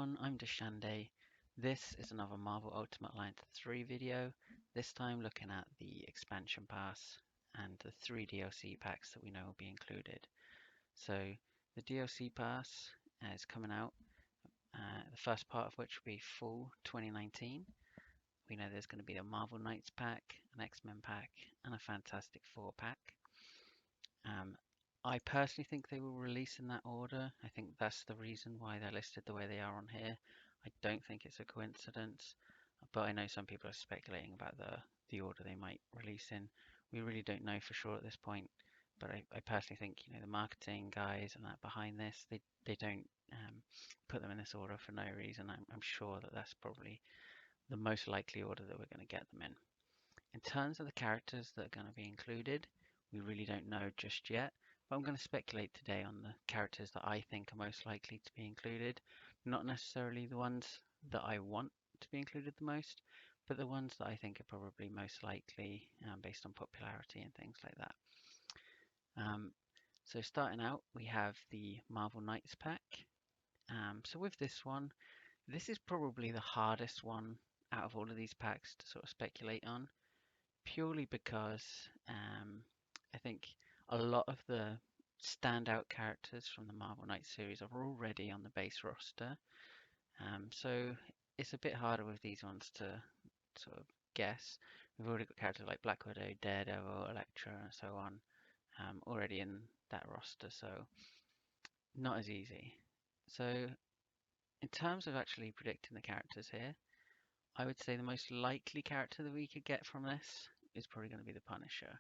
everyone, I'm Deshande. This is another Marvel Ultimate Alliance 3 video, this time looking at the expansion pass and the 3 DLC packs that we know will be included. So the DLC pass is coming out, the first part of which will be fall 2019. We know there's going to be a Marvel Knights pack, an X-Men pack, and a Fantastic Four pack. I personally think they will release in that order. I think that's the reason why they're listed the way they are on here. I don't think it's a coincidence, but I know some people are speculating about the order they might release in. We really don't know for sure at this point, but I personally think the marketing guys and that behind this, they don't put them in this order for no reason. I'm sure that that's probably the most likely order that we're going to get them in. In terms of the characters that are going to be included, we really don't know just yet. But I'm going to speculate today on the characters that I think are most likely to be included. Not necessarily the ones that I want to be included the most, but the ones that I think are probably most likely based on popularity and things like that. So starting out, we have the Marvel Knights pack. So with this one, this is probably the hardest one out of all of these packs to sort of speculate on, purely because I think a lot of the standout characters from the Marvel Knights series are already on the base roster. So it's a bit harder with these ones to sort of guess. We've already got characters like Black Widow, Daredevil, Elektra, and so on already in that roster, so not as easy. So in terms of actually predicting the characters here, I would say the most likely character that we could get from this is probably going to be the Punisher.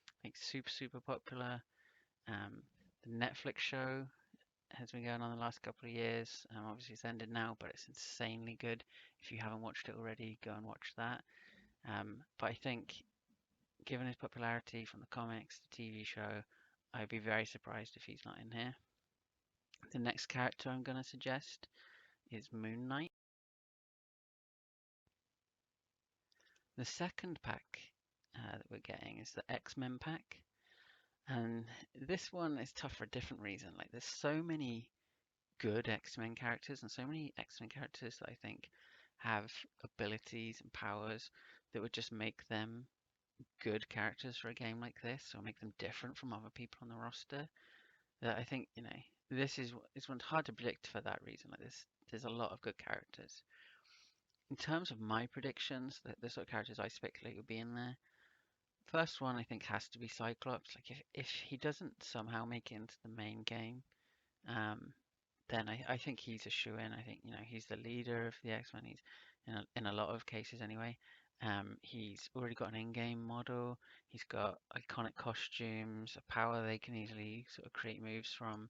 I think super popular. The Netflix show has been going on the last couple of years. Obviously it's ended now, but it's insanely good. If you haven't watched it already, go and watch that. But I think given his popularity from the comics, the TV show, I'd be very surprised if he's not in here. The next character I'm going to suggest is Moon Knight. The second pack that we're getting is the X-Men pack. And this one is tough for a different reason. Like, there's so many good X-Men characters and so many X-Men characters that I think have abilities and powers that would just make them good characters for a game like this, or make them different from other people on the roster. That I think, this one's hard to predict for that reason. Like this, there's a lot of good characters. In terms of my predictions, the sort of characters I speculate will be in there. First one I think has to be Cyclops. Like if he doesn't somehow make it into the main game, then I think he's a shoo-in. I think he's the leader of the X-Men. He's in a lot of cases anyway. He's already got an in-game model. He's got iconic costumes, a power they can easily sort of create moves from.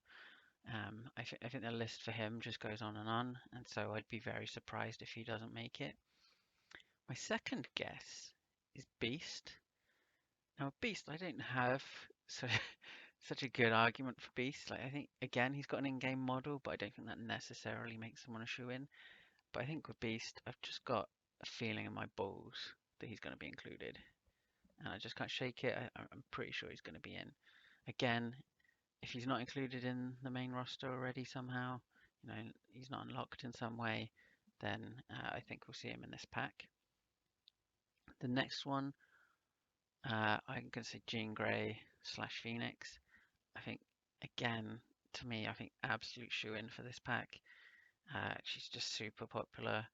I think the list for him just goes on, and so I'd be very surprised if he doesn't make it. My second guess is Beast. Now, Beast, I don't have such a good argument for Beast. Like, I think again he's got an in-game model, but I don't think that necessarily makes someone a shoo-in. But I think with Beast, I've just got a feeling in my balls that he's going to be included, and I just can't shake it. I'm pretty sure he's going to be in. Again, if he's not included in the main roster already somehow, he's not unlocked in some way, then I think we'll see him in this pack. The next one, I'm going to say Jean Grey / Phoenix. I think, again, to me, I think absolute shoe-in for this pack. She's just super popular,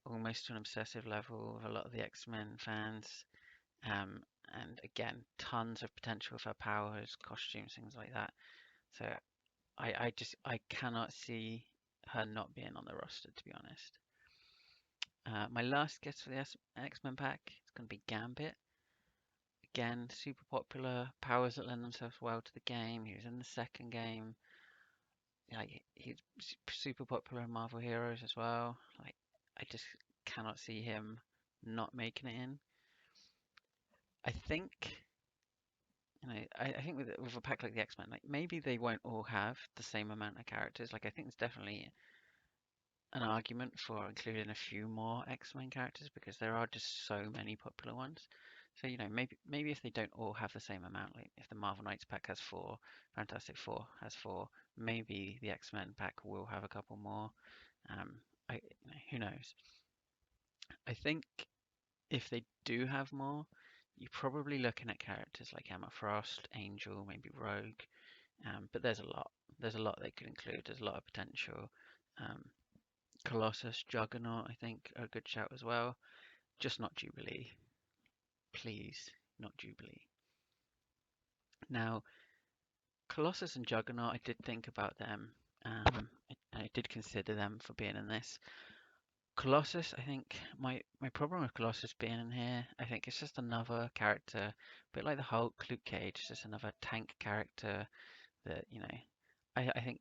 almost to an obsessive level with a lot of the X-Men fans. And again, tons of potential for her powers, costumes, things like that. So I cannot see her not being on the roster, to be honest. My last guess for the X-Men pack is going to be Gambit. Again, super popular, powers that lend themselves well to the game. He was in the second game. Like, he's super popular in Marvel Heroes as well. Like, I just cannot see him not making it in. I think, I think with a pack like the X-Men, like maybe they won't all have the same amount of characters. Like, I think there's definitely an argument for including a few more X-Men characters because there are just so many popular ones. So maybe if they don't all have the same amount, like if the Marvel Knights pack has 4, Fantastic Four has 4, maybe the X-Men pack will have a couple more. who knows? I think if they do have more, you're probably looking at characters like Emma Frost, Angel, maybe Rogue. But there's a lot. There's a lot they could include. There's a lot of potential. Um, Colossus, Juggernaut, I think, are a good shout as well. Just not Jubilee. Please, not Jubilee. Now, Colossus and Juggernaut, I did think about them. I did consider them for being in this. Colossus, I think my problem with Colossus being in here, I think it's just another character, a bit like the Hulk, Luke Cage, just another tank character that, I think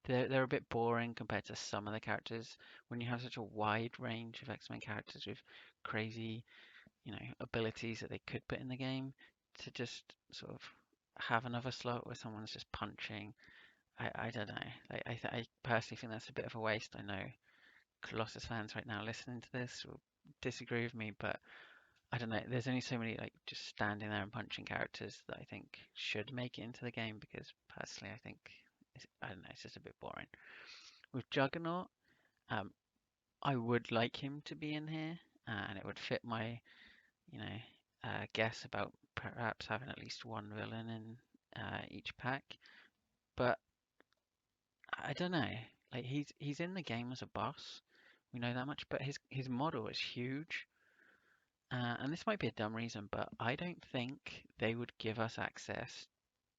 they're a bit boring compared to some of the characters. When you have such a wide range of X-Men characters with crazy, abilities that they could put in the game, to just sort of have another slot where someone's just punching, I don't know. I personally think that's a bit of a waste. I know Colossus fans right now listening to this will disagree with me, but I don't know. There's only so many like just standing there and punching characters that I think should make it into the game because personally I think I don't know. It's just a bit boring. With Juggernaut, um, I would like him to be in here, and it would fit my you know guess about perhaps having at least one villain in each pack. But I don't know. Like he's in the game as a boss. We know that much, but his model is huge. And this might be a dumb reason, but I don't think they would give us access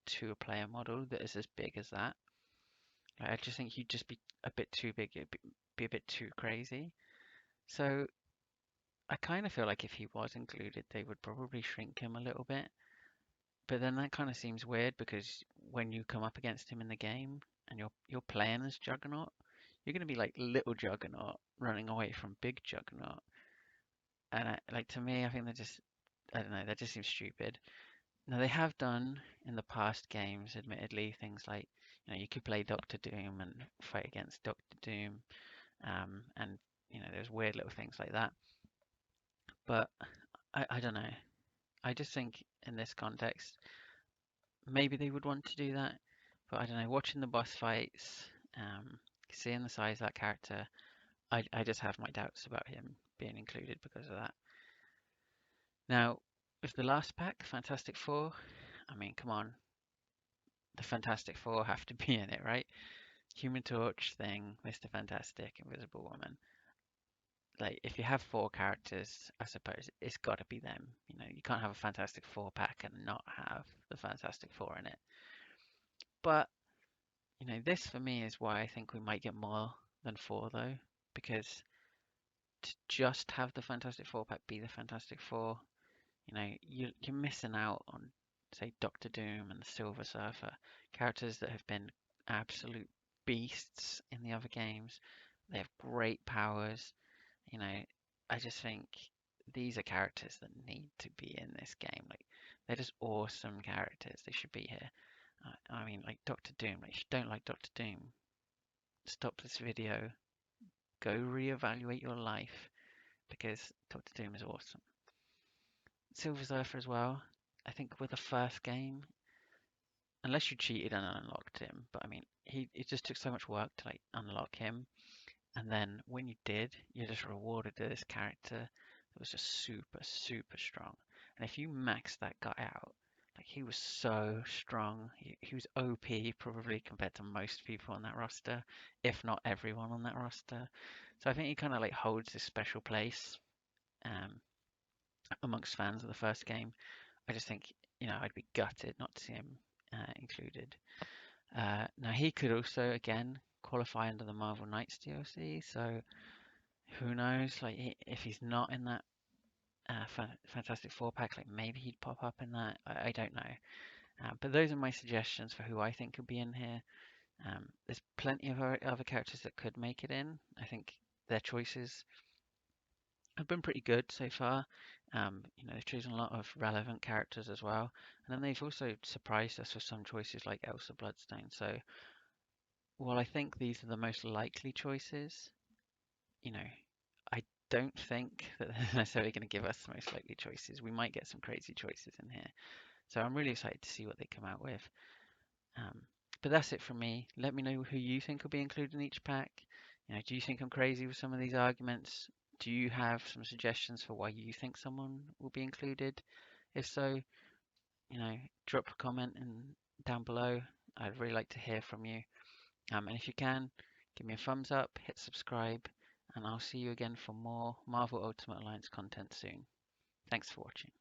to a player model that is as big as that. Like, I just think he'd just be a bit too big, it'd be a bit too crazy. So I kind of feel like if he was included, they would probably shrink him a little bit. But then that kind of seems weird because when you come up against him in the game and you're playing as Juggernaut, you're going to be like little Juggernaut running away from big Juggernaut. And like to me, I think I don't know, that just seems stupid. Now they have done in the past games, admittedly, things like you could play Doctor Doom and fight against Doctor Doom, and there's weird little things like that. But I don't know. I just think in this context, maybe they would want to do that. But I don't know. Watching the boss fights, seeing the size of that character, I just have my doubts about him being included because of that. Now, with the last pack, Fantastic Four, I mean, come on, the Fantastic Four have to be in it, right? Human Torch, Thing, Mr. Fantastic, Invisible Woman. Like, if you have four characters, I suppose it's got to be them. You can't have a Fantastic Four pack and not have the Fantastic Four in it. But, this for me is why I think we might get more than four, though, because to just have the Fantastic Four pack be the Fantastic Four, you're missing out on, say, Doctor Doom and the Silver Surfer, characters that have been absolute beasts in the other games. They have great powers. I just think these are characters that need to be in this game. Like, they're just awesome characters. They should be here. I mean, like Doctor Doom. Like, if you don't like Doctor Doom, stop this video. Go reevaluate your life because Doctor Doom is awesome. Silver Surfer as well. I think with the first game, unless you cheated and unlocked him, but I mean, it just took so much work to like unlock him, and then when you did, you're just rewarded with this character that was just super, super strong. And if you max that guy out, like he was so strong, he was OP probably compared to most people on that roster, if not everyone on that roster. So I think he kind of like holds this special place um, amongst fans of the first game. I just think, I'd be gutted not to see him included. Now he could also again qualify under the Marvel Knights DLC, so who knows? Like if he's not in that Fantastic Four pack, like maybe he'd pop up in that. I don't know. But those are my suggestions for who I think could be in here. There's plenty of other characters that could make it in. I think their choices have been pretty good so far. They've chosen a lot of relevant characters as well, and then they've also surprised us with some choices like Elsa Bloodstone. So while I think these are the most likely choices, I don't think that they're necessarily going to give us the most likely choices. We might get some crazy choices in here. So I'm really excited to see what they come out with. But that's it from me. Let me know who you think will be included in each pack. Do you think I'm crazy with some of these arguments? Do you have some suggestions for why you think someone will be included? If so, drop a comment down below. I'd really like to hear from you. And if you can, give me a thumbs up, hit subscribe, and I'll see you again for more Marvel Ultimate Alliance content soon. Thanks for watching.